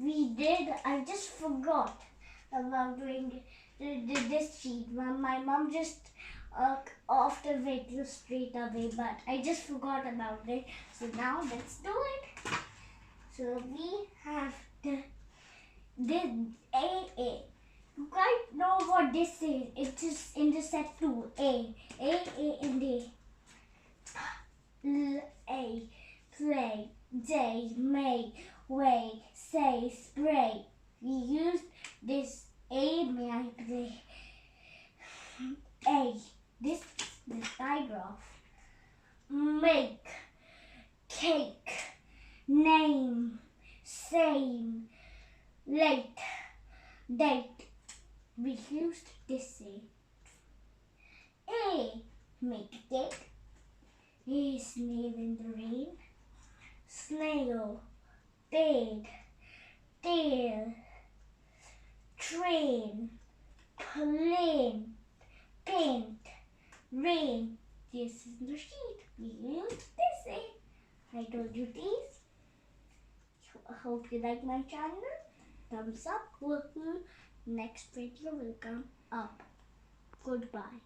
we did. I just forgot about doing this sheet. My mom just off the video straight away, but I just forgot about it. So now let's do it. So we have this A. You guys know what this is? It is in the set 2. A and A. A, play, day, make, way, say, spray. We used this A, may I play? A, this digraph. Make, cake, name, same, late, date. We used this A, make cake. A, snail in the rain. Snail, paid, tail, train, plane, paint, rain. This is the sheet. We use this A. I told you this. I hope you like my channel. Thumbs up. Woohoo. Next video will come up. Goodbye.